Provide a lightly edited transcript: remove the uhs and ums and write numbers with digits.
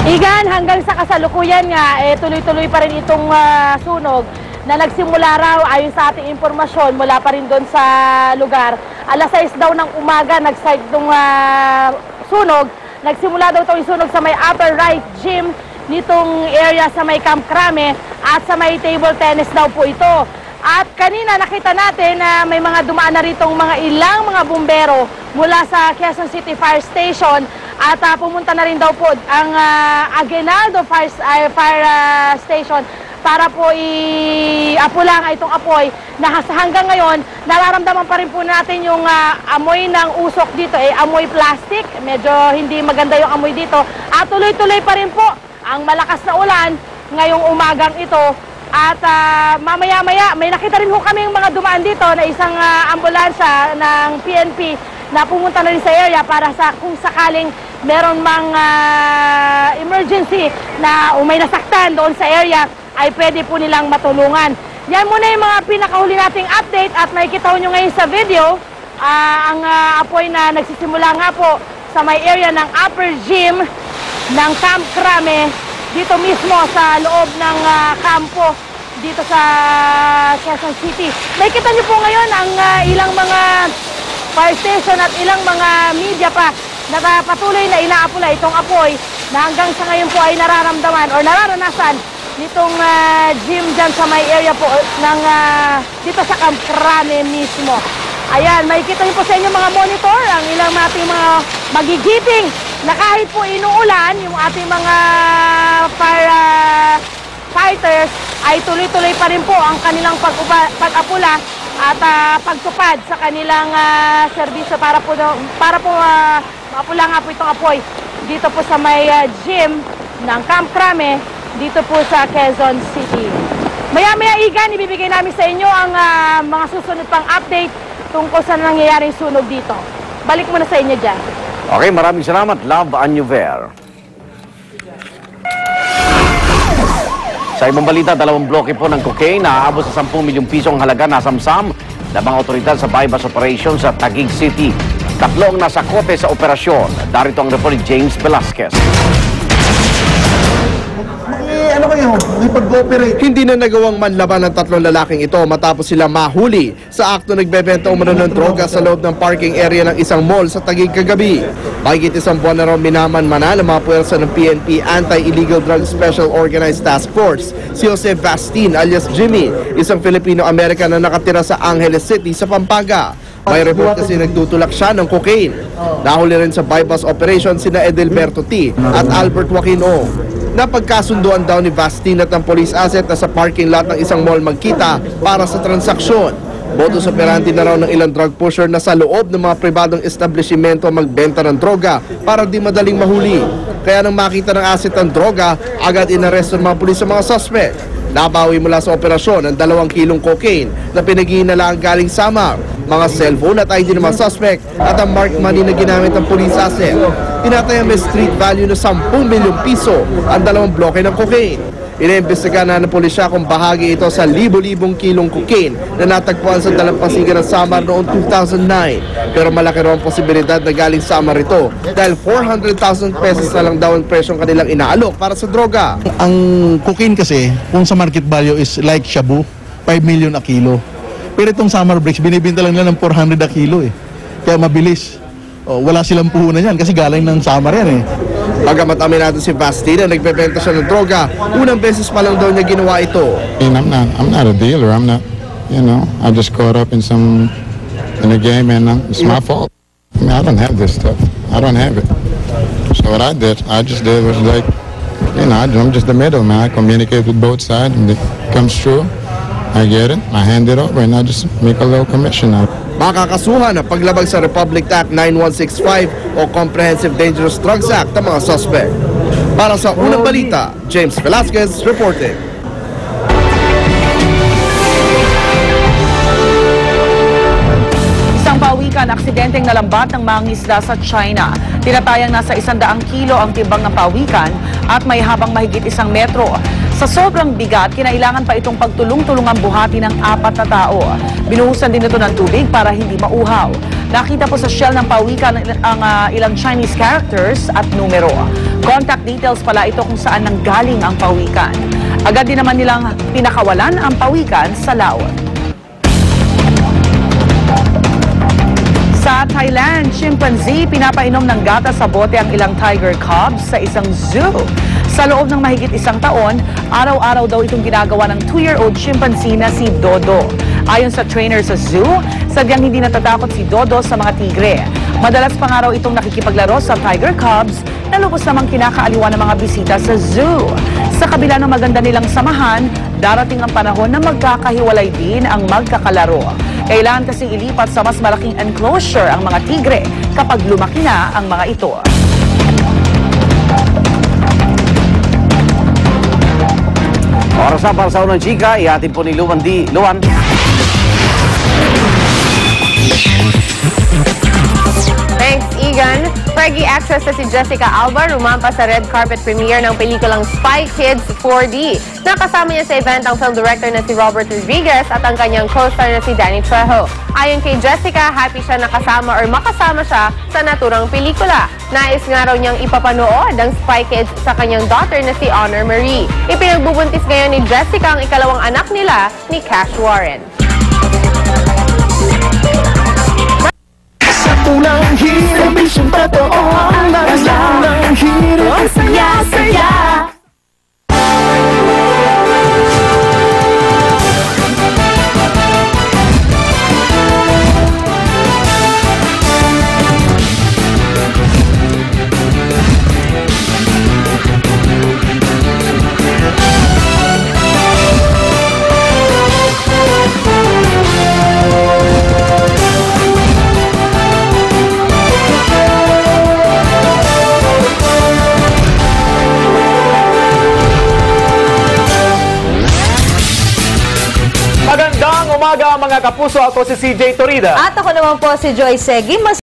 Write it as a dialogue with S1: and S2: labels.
S1: Igan, hanggang sa kasalukuyan nga, tuloy-tuloy pa rin itong sunog na nagsimula raw ayon sa ating impormasyon mula pa rin doon sa lugar. Alas 6 daw ng umaga, nag-start itong sunog. Nagsimula daw itong sunog sa may upper right gym nitong area sa may Camp Crame at sa may table tennis daw po ito. At kanina nakita natin na may mga dumaan na ritong ilang mga bumbero mula sa Quezon City Fire Station at pumunta na rin daw po ang Aguinaldo Fire Station para po i-apula nga itong apoy na hanggang ngayon nararamdaman pa rin po natin yung amoy ng usok dito, amoy plastic. Medyo hindi maganda yung amoy dito at tuloy-tuloy pa rin po ang malakas na ulan ngayong umagang ito. At mamaya-maya, may nakita rin ho kami yung mga dumaan dito na isang ambulansya ng PNP na pumunta na rin sa area para sa kung sakaling meron mang emergency na may nasaktan doon sa area ay pwede po nilang matulungan. Yan muna yung mga pinakahuli nating update at makikita nyo ngayon sa video ang apoy na nagsisimula nga po sa may area ng upper gym ng Camp Crame dito mismo sa loob ng kampo dito sa Quezon City. Makikita nyo po ngayon ang ilang mga fire station at ilang mga media pa na patuloy na inaapula itong apoy na hanggang sa ngayon po ay nararamdaman o nararanasan nitong gym dyan sa may area po ng dito sa Camp Crame mismo. Ayan, makikita nyo po sa inyo mga monitor ang ilang ating mga magigiting na kahit po inuulan yung ating mga firefighters ay tuloy-tuloy pa rin po ang kanilang pag-apula at pagtupad sa kanilang serbisyo para po maapula nga po itong apoy dito po sa may gym ng Camp Crame dito po sa Quezon City. Maya-maya, Igan, ibibigay namin sa inyo ang mga susunod pang update tungkol sa nangyayaring sunog dito. Balik muna sa inyo dyan.
S2: Okay, maraming salamat. Love Anyover. Sa ibang balita, 2 bloke po ng cocaine na aabot sa 10 milyong pisong halaga na samsam ng mga otoridad sa bypass operation sa Taguig City. 3 ang nasa kote sa operasyon. Darito ang report ni James Velasquez.
S3: Ano kayo? May pag-cooperate. Hindi na nagawang manlaban ng 3 lalaking ito matapos sila mahuli sa akto nagbebenta umano ng droga sa loob ng parking area ng isang mall sa Taguig kagabi. Mahigit 1 buwan na raw minaman-mana ng mga puwersa ng PNP Anti-Illegal Drug Special Organized Task Force si Jose Bastin alias Jimmy, isang Filipino-American na nakatira sa Angeles City sa Pampanga. May report kasi nagtutulak siya ng cocaine. Nahuli rin sa bypass operation sina Edelberto T. at Albert Joaquin O. Napagkasunduan daw ni Bastin at ang police asset na sa parking lot ng isang mall magkita para sa transaksyon. Modus operandi na raw ng ilang drug pusher na sa loob ng mga pribadong establishmento magbenta ng droga para di madaling mahuli. Kaya nang makita ng asset ng droga, agad inaresto ng mga pulis sa mga suspect. Nabawi mula sa operasyon ang 2 kilong cocaine na pinag-iinalaan galing Samar, mga cellphone at ID ng mga suspect at ang marked money na ginamit ng police asset. Tinatayang may street value na 10 milyong piso ang 2 bloke ng cocaine. Iniimbestigahan na ng pulisya kung bahagi ito sa libo-libong kilong cocaine na natagpuan sa dalampasigan ng Samar noong 2009. Pero malaki raw ang posibilidad na galing Samar ito dahil 400,000 pesos na lang daw ang presyong kanilang inaalok para sa droga.
S4: Ang cocaine kasi, kung sa market value is like shabu, 5 million a kilo. Pero itong Samar Bricks, binibinta lang nila ng 400 a kilo eh. Kaya mabilis. Wala silang puhunan yan kasi galing ng Samar yan eh.
S3: Bagamat aminado si Bastin na nagbebenta siya ng droga, unang beses pa lang daw niya ginawa ito.
S5: I'm not a dealer. I'm not, I just caught up in a game and it's my fault. I mean, I don't have this stuff. I don't have it. So what I just did was like, I'm just the middleman. I communicate with both sides and it comes true. I get it, I hand it over and I just make a little commission out.
S3: Makakasuhan ang paglabag sa Republic Act 9165 o Comprehensive Dangerous Drugs Act ang mga suspect. Para sa unang balita, James Velasquez reporting.
S6: Isang pawikan aksidenteng nalambat ng mangingisda sa China. Tinatayang nasa 100 kilo ang timbang ng pawikan at may habang mahigit 1 metro. Sa sobrang bigat, kinailangan pa itong pagtulong-tulungang buhati ng 4 na tao. Binuhusan din ito ng tubig para hindi mauhaw. Nakita po sa shell ng pawikan ang ilang Chinese characters at numero. Contact details pala ito kung saan nanggaling ang pawikan. Agad din naman nilang pinakawalan ang pawikan sa laot. Sa Thailand, chimpanzee pinapainom ng gatas sa bote ang ilang tiger cubs sa isang zoo. Sa loob ng mahigit isang taon, araw-araw daw itong ginagawa ng 2-year-old chimpanzee na si Dodo. Ayon sa trainer sa zoo, sadyang hindi natatakot si Dodo sa mga tigre. Madalas pa nga raw itong nakikipaglaro sa tiger cubs na lubos namang kinakaaliwan ng mga bisita sa zoo. Sa kabila ng maganda nilang samahan, darating ang panahon na magkakahiwalay din ang magkakalaro. Kailangan kasing ilipat sa mas malaking enclosure ang mga tigre kapag lumaki na ang mga ito.
S2: Oras na para sa unang chika, ihatid po ni Luan.
S7: Thanks, Egan. Pregi actress na si Jessica Alba rumampa sa red carpet premiere ng pelikulang Spy Kids 4D. Nakasama niya sa event ang film director na si Robert Rodriguez at ang kanyang co-star na si Danny Trejo. Ayon kay Jessica, happy siya nakasama or makasama siya sa naturang pelikula. Nais nga raw niyang ipapanood ang Spy Kids sa kanyang daughter na si Honor Marie. Ipinagbubuntis ngayon ni Jessica ang ikalawang anak nila ni Cash Warren.
S8: Unang hirap, isang totoo ang unang hirap, ang saya-saya.
S9: Magandang umaga mga kapuso, ako si CJ Torida.
S10: At ako naman po si Joy Segui.